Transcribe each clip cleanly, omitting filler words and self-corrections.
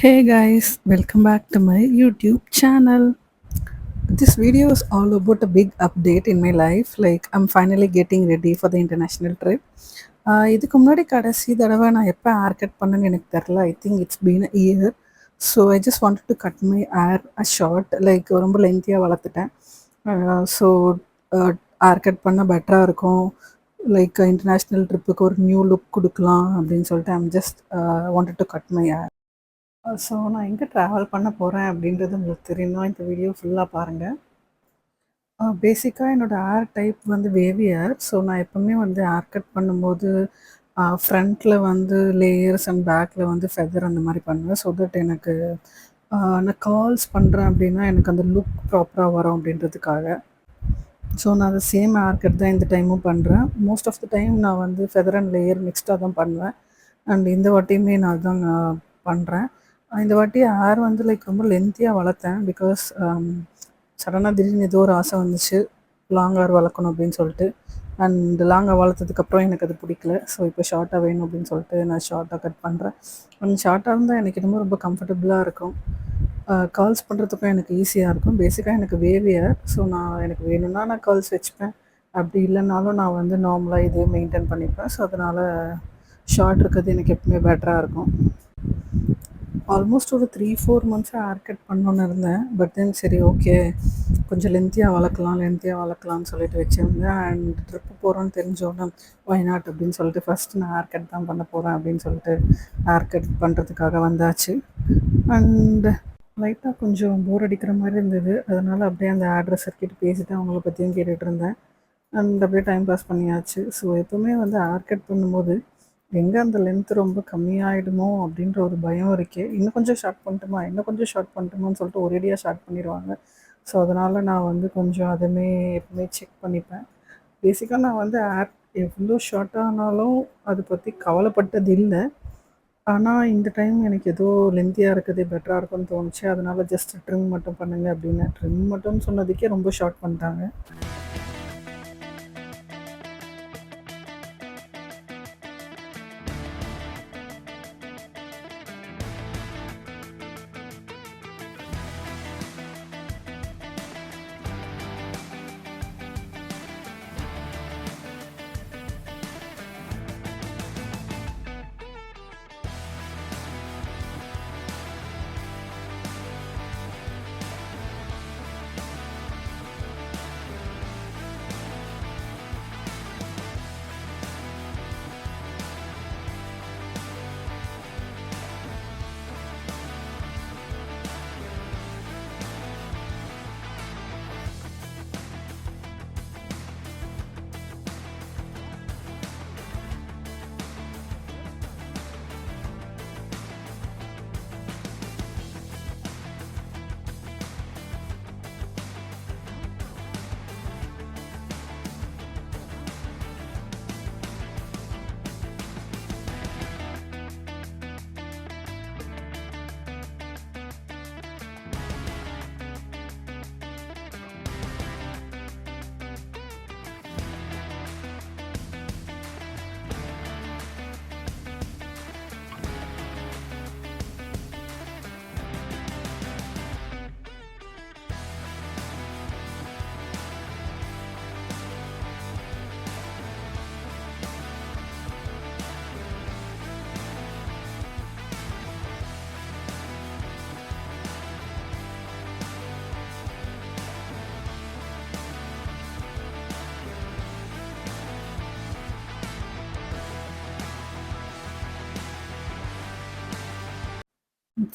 Hey guys, welcome back to my YouTube channel. This video is all about a big update in my life. Like, I'm finally getting ready for the international trip. இதுக்கு முன்னாடி கடைசி தடவை நான் எப்போ hair cut பண்ணேன்னு எனக்கு தெரில. I think it's been a year. So I just wanted to cut my hair a short. Like ரொம்ப லென்த்தியாக வளர்த்துட்டேன். ஸோ ஹேர் கட் பண்ணால் பெட்டராக இருக்கும். லைக் இன்டர்நேஷ்னல் ட்ரிப்புக்கு ஒரு நியூ லுக் கொடுக்கலாம் அப்படின்னு சொல்லிட்டு I'm just wanted to cut my hair. So நான் எங்கே ட்ராவல் பண்ண போகிறேன் அப்படின்றது உங்களுக்கு தெரியணும். இந்த வீடியோ ஃபுல்லாக பாருங்கள். பேசிக்காக என்னோடய ஹேர் டைப் வந்து வேவி ஹேர். ஸோ நான் எப்போவுமே வந்து ஹேர் கட் பண்ணும்போது ஃப்ரண்ட்டில் வந்து லேயர்ஸ் அண்ட் பேக்கில் வந்து ஃபெதர் அந்த மாதிரி பண்ணுவேன். ஸோ தட் எனக்கு நான் கால்ஸ் பண்ணுறேன் அப்படின்னா எனக்கு அந்த லுக் ப்ராப்பராக வரும் அப்படின்றதுக்காக. ஸோ நான் அந்த சேம் ஹேர் கட் தான் இந்த டைமும் பண்ணுறேன். மோஸ்ட் ஆஃப் த டைம் நான் வந்து ஃபெதர் அண்ட் லேயர் மிக்ஸ்டாக தான் பண்ணுவேன். அண்ட் இந்த வாட்டியுமே நான் அதுதான் பண்ணுறேன். இந்த வாட்டி ஹேர் வந்து லைக் ரொம்ப லென்த்தியாக வளர்த்தேன். பிகாஸ் சடனாக திடீர்னு ஏதோ ஒரு ஆசை வந்துச்சு, லாங் ஹேர் வளர்க்கணும் அப்படின்னு சொல்லிட்டு. அண்ட் லாங் ஹேர் வளர்த்ததுக்கப்புறம் எனக்கு அது பிடிக்கல. ஸோ இப்போ ஷார்ட்டாக வேணும் அப்படின்னு சொல்லிட்டு நான் ஷார்ட்டாக கட் பண்ணுறேன். அண்ட் ஷார்ட்டாக இருந்தால் எனக்கு ரொம்ப ரொம்ப கம்ஃபர்டபுளாக இருக்கும். கால்ஸ் பண்ணுறதுக்கும் எனக்கு ஈஸியாக இருக்கும். பேசிக்காக எனக்கு வேவி ஹேர். ஸோ நான் எனக்கு வேணும்னா நான் கால்ஸ் வச்சுப்பேன். அப்படி இல்லைனாலும் நான் வந்து நார்மலாக இதே மெயின்டைன் பண்ணிப்பேன். ஸோ அதனால் ஷார்ட் இருக்கிறது எனக்கு எப்பவுமே பெட்டராக இருக்கும். ஆல்மோஸ்ட் ஒரு 3-4 மந்த்ஸாக ஹேர் கட் பண்ணணுன்னு இருந்தேன். பட் தென் சரி ஓகே, கொஞ்சம் லென்த்தியாக வளர்க்கலாம்னு சொல்லிட்டு வச்சுருந்தேன். அண்ட் ட்ரிப்பு போகிறோன்னு தெரிஞ்சோன்னே வயநாட் அப்படின்னு சொல்லிட்டு ஃபஸ்ட்டு நான் ஹேர் கட் தான் பண்ண போகிறேன் அப்படின்னு சொல்லிட்டு ஹேர் கட் பண்ணுறதுக்காக வந்தாச்சு. அண்ட் லைட்டாக கொஞ்சம் போர் அடிக்கிற மாதிரி இருந்தது. அதனால் அப்படியே அந்த ஹேர் ட்ரெஸ்ஸர்கிட்ட பேசிவிட்டு அவங்கள பற்றியும் கேட்டுகிட்டு இருந்தேன். அண்ட் அப்படியே டைம் பாஸ் பண்ணியாச்சு. ஸோ எப்போவுமே வந்து ஹேர் கட் பண்ணும்போது எங்கே அந்த லென்த் ரொம்ப கம்மியாயிடுமோ அப்படின்ற ஒரு பயம் இருக்கே. இன்னும் கொஞ்சம் ஷார்ட் பண்ணட்டுமான்னு சொல்லிட்டு ஒரேடியாக ஷார்ட் பண்ணிடுவாங்க. ஸோ அதனால் நான் வந்து கொஞ்சம் அதுவுமே எப்பவுமே செக் பண்ணிப்பேன். பேசிக்காக நான் வந்து ஹேர் எவ்வளோ ஷார்ட் ஆனாலும் அதை பற்றி கவலைப்பட்டது இல்லை. ஆனால் இந்த டைம் எனக்கு ஏதோ லென்த்தியாக இருக்கிறதே பெட்டராக இருக்கும்னு தோணுச்சு. அதனால் ஜஸ்ட் ட்ரிம் மட்டும் பண்ணுங்க அப்படின்னு. ட்ரிம் மட்டும் சொன்னதுக்கே ரொம்ப ஷார்ட் பண்ணிட்டாங்க.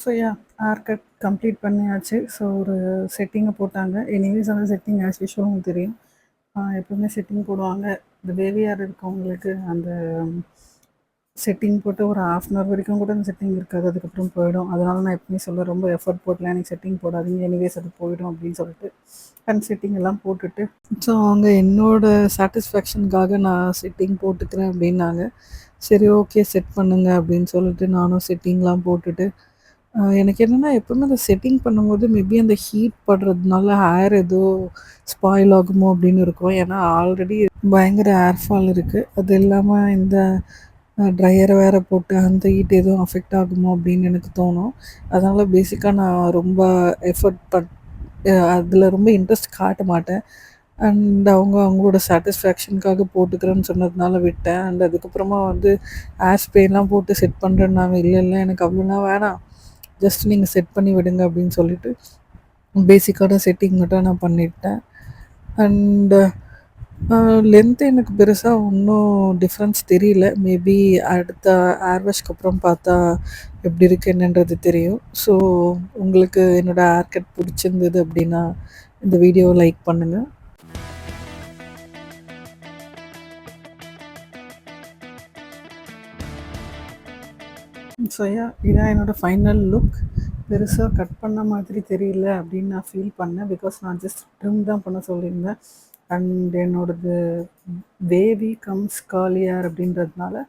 ஸோ ஹேர் கட் கம்ப்ளீட் பண்ணியாச்சு. ஸோ ஒரு செட்டிங்கை போட்டாங்க. எனிவேஸ் அந்த செட்டிங் ஆஸ் யூஷுவல் உங்களுக்கு தெரியும். எப்பவுமே செட்டிங் போடுவாங்க. இந்த பேபி ஹேர் இருக்கவங்களுக்கு அந்த செட்டிங் போட்டு ஒரு 1/2 அன் ஹவர் வரைக்கும் கூட அந்த செட்டிங் இருக்காது. அதுக்கப்புறம் போயிடும். அதனால நான் எப்பவுமே சொல்லுவேன், ரொம்ப எஃபர்ட் போடலாம் எனக்கு செட்டிங் போடாதீங்க, எனிவேஸ் அது போயிடும் அப்படின்னு சொல்லிட்டு அண்ட் செட்டிங் எல்லாம் போட்டுட்டு ஸோ அவங்க என்னோடய சாட்டிஸ்ஃபேக்ஷனுக்காக நான் செட்டிங் போட்டுக்கிறேன் அப்படின்னாங்க. சரி ஓகே செட் பண்ணுங்க அப்படின்னு சொல்லிட்டு நானும் செட்டிங்லாம் போட்டுட்டு எனக்கு என்னென்னா எப்பவுமே அந்த செட்டிங் பண்ணும்போது மேபி அந்த ஹீட் படுறதுனால ஹேர் ஏதோ ஸ்பாயில் ஆகுமோ அப்படின்னு இருக்கும். ஏன்னா ஆல்ரெடி பயங்கர ஹேர் ஃபால் இருக்குது. அது இல்லாமல் இந்த ட்ரையரை வேற போட்டு அந்த ஹீட் எதுவும் அஃபெக்ட் ஆகுமோ அப்படின்னு எனக்கு தோணும். அதனால் பேசிக்காக நான் ரொம்ப எஃபர்ட் அதில் ரொம்ப இன்ட்ரெஸ்ட் காட்ட மாட்டேன். அண்ட் அவங்களோட சாட்டிஸ்ஃபேக்ஷனுக்காக போட்டுக்கிறேன்னு சொன்னதுனால விட்டேன். அண்ட் அதுக்கப்புறமா வந்து ஹேர் ஸ்ப்ரேலாம் போட்டு செட் பண்ணுறேன்னாங்க. இல்லை இல்லை எனக்கு அவ்வளோலாம் வேணாம், ஜஸ்ட் நீங்கள் செட் பண்ணி விடுங்க அப்படின்னு சொல்லிட்டு பேசிக்கான செட்டிங் மட்டும் நான் பண்ணிட்டேன். அண்டு லென்த் எனக்கு பெருசா ஒன்னும் டிஃப்ரென்ஸ் தெரியல. மேபி அடுத்த ஏர் வாஷ்க்கு அப்புறம் பார்த்தா எப்படி இருக்கு என்னன்றது தெரியும். ஸோ உங்களுக்கு என்னோட ஹேர் கட் பிடிச்சிருந்தது அப்படின்னா, இந்த வீடியோவ லைக் பண்ணுங்க. ஸோ இதான் என்னோட ஃபைனல் லுக். பெருசா கட் பண்ண மாதிரி தெரியல அப்படின்னு நான் ஃபீல் பண்ணேன். பிகாஸ் நான் ஜஸ்ட் ட்ரிம் தான் பண்ண சொல்லியிருந்தேன். அண்ட் என்னோடது வேவி கம்ஸ் கர்லி ஹேர் அப்படின்றதுனால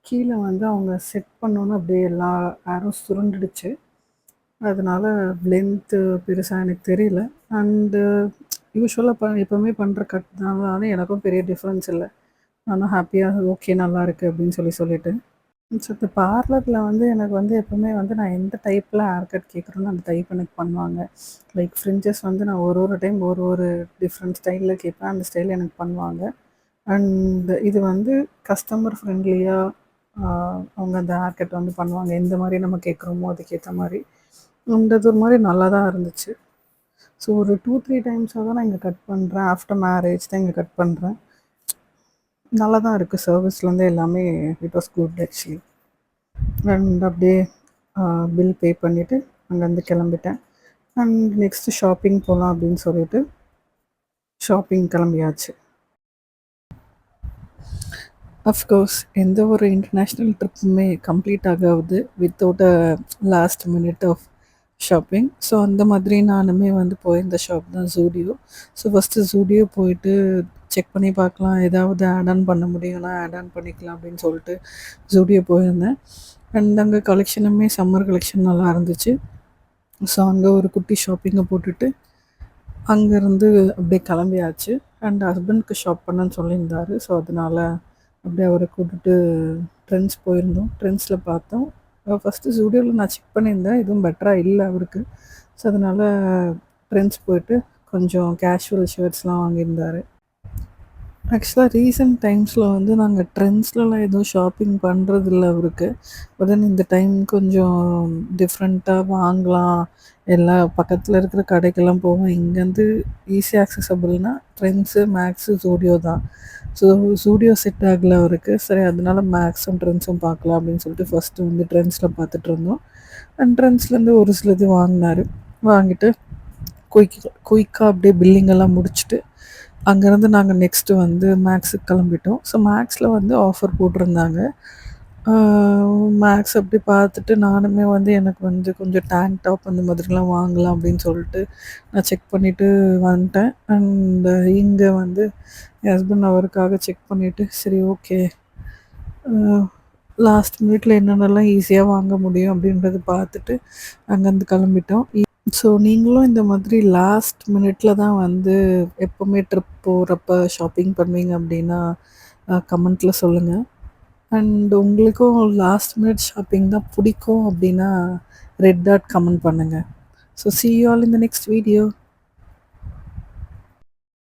கீழே வந்து அவங்க செட் பண்ணோன்னே அப்படியே எல்லா ஹேரும் சுருண்டுடுச்சு. அதனால லென்த்து பெருசா எனக்கு தெரியல. அண்டு யூசுவலா எப்பவுமே பண்ற கட்னால எனக்கும் பெரிய டிஃப்ரென்ஸ் இல்ல. நானும் ஹாப்பியா ஓகே நல்லாயிருக்கு அப்படின்னு சொல்லிட்டு. ஸோ இந்த பார்லர்ல வந்து எனக்கு வந்து எப்பவுமே வந்து நான் எந்த டைப்ல ஹேர் கட் கேட்குறேனோ அந்த டைப் எனக்கு பண்ணுவாங்க. லைக் ஃப்ரிஞ்சஸ் வந்து நான் ஒரு டைம் ஒரு டிஃப்ரெண்ட் ஸ்டைல்ல கேட்பேன். அந்த ஸ்டைல் எனக்கு பண்ணுவாங்க. அண்ட் இது வந்து கஸ்டமர் ஃப்ரெண்ட்லியா அவங்க அந்த ஹேர் கட் வந்து பண்ணுவாங்க. எந்த மாரி நம்ம கேட்குறோமோ அதுக்கேத்த மாரி. அண்ட் அது ஒரு மாரி நல்லா தான் இருந்துச்சு. ஸோ ஒரு 2, 3 டைம்ஸா தான் நான் இங்க கட் பண்றேன். ஆஃப்டர் மேரேஜ் தான் இங்க கட் பண்றேன். நல்லா தான் இருக்கு. சர்வீஸ்லேருந்து எல்லாமே it was good actually. And அப்படியே பில் பே பண்ணிவிட்டு அங்கேருந்து கிளம்பிட்டேன். அண்ட் நெக்ஸ்ட்டு ஷாப்பிங் போகலாம் அப்படின்னு சொல்லிட்டு ஷாப்பிங் கிளம்பியாச்சு. அஃப்கோர்ஸ் எந்த ஒரு இன்டர்நேஷ்னல் ட்ரிப்புமே கம்ப்ளீட் ஆகாது without a last minute of shopping. So அந்த மாதிரி நானுமே வந்து போயிருந்த ஷாப் தான் ஜூடியோ. ஸோ ஃபஸ்ட்டு ஜூடியோ போயிட்டு செக் பண்ணி பார்க்கலாம், ஏதாவது ஆட் ஆன் பண்ண முடியும்னா ஆட் ஆன் பண்ணிக்கலாம் அப்படின்னு சொல்லிட்டு ஜூடியோ போயிருந்தேன். அண்ட் அங்கே கலெக்ஷனுமே சம்மர் கலெக்ஷன் நல்லா இருந்துச்சு. ஸோ அங்கே ஒரு குட்டி ஷாப்பிங்கை போட்டுட்டு அங்கேருந்து அப்படியே கிளம்பியாச்சு. அண்ட் ஹஸ்பண்ட்க்கு ஷாப் பண்ணேன்னு சொல்லியிருந்தாரு. ஸோ அதனால அப்படியே அவரை கூட்டிட்டு ட்ரெண்ட்ஸ் போயிருந்தோம். ட்ரெண்ட்ஸில் பார்த்தோம். ஃபஸ்ட்டு ஸ்டூடியோவில் நான் செக் பண்ணியிருந்தேன், எதுவும் பெட்டராக இல்லை அவருக்கு. ஸோ அதனால் ட்ரெண்ட்ஸ் போயிட்டு கொஞ்சம் கேஷுவல் ஷர்ட்ஸ்லாம் வாங்கியிருந்தாரு. ஆக்சுவலாக ரீசெண்ட் டைம்ஸில் வந்து நாங்கள் ட்ரெண்ட்ஸ்லலாம் எதுவும் ஷாப்பிங் பண்ணுறதில்ல அவருக்கு. பட் தென் இந்த டைம் கொஞ்சம் டிஃப்ரெண்ட்டாக வாங்கலாம். எல்லா பக்கத்தில் இருக்கிற கடைக்கெல்லாம் போவோம். இங்கேருந்து ஈஸி ஆக்சஸபிள்னா ட்ரெண்ட்ஸு, மேக்ஸு, ஜூடியோ தான். ஸோ ஜூடியோ செட் ஆகல அவருக்கு. சரி அதனால மேக்ஸும் ட்ரெண்ட்ஸும் பார்க்கலாம் அப்படின்னு சொல்லிட்டு ஃபஸ்ட்டு வந்து ட்ரெண்ட்ஸில் பார்த்துட்ருந்தோம். அண்ட் ட்ரெண்ட்ஸ்லேருந்து ஒரு சிலது வாங்கினாரு. வாங்கிட்டு குயிக்காக அப்படியே பில்லிங்கெல்லாம் முடிச்சுட்டு அங்கேருந்து நாங்கள் நெக்ஸ்ட்டு வந்து மேக்ஸுக்கு கிளம்பிட்டோம். ஸோ மேக்ஸில் வந்து ஆஃபர் போட்டிருந்தாங்க. மேக்ஸ் அப்படி பார்த்துட்டு நானுமே வந்து எனக்கு வந்து கொஞ்சம் டேங்க் டாப் அந்த மாதிரிலாம் வாங்கலாம் அப்படின்னு சொல்லிட்டு நான் செக் பண்ணிவிட்டு வந்துட்டேன். அண்ட் இங்கே வந்து என் ஹஸ்பண்ட் அவருக்காக செக் பண்ணிவிட்டு சரி ஓகே லாஸ்ட் மினிட்ல என்னென்னலாம் ஈஸியாக வாங்க முடியும் அப்படின்றத பார்த்துட்டு அங்கேருந்து கிளம்பிட்டோம். ஸோ நீங்களும் இந்த மாதிரி லாஸ்ட் மினிட்ல தான் வந்து எப்போவுமே ட்ரிப் போகிறப்ப ஷாப்பிங் பண்ணுவீங்க அப்படின்னா கமெண்ட்டில் சொல்லுங்கள். அண்ட் உங்களுக்கும் லாஸ்ட் மினிட் ஷாப்பிங் தான் பிடிக்கும் அப்படின்னா ரெட் டாட் கமெண்ட் பண்ணுங்கள். So see you all in the next video.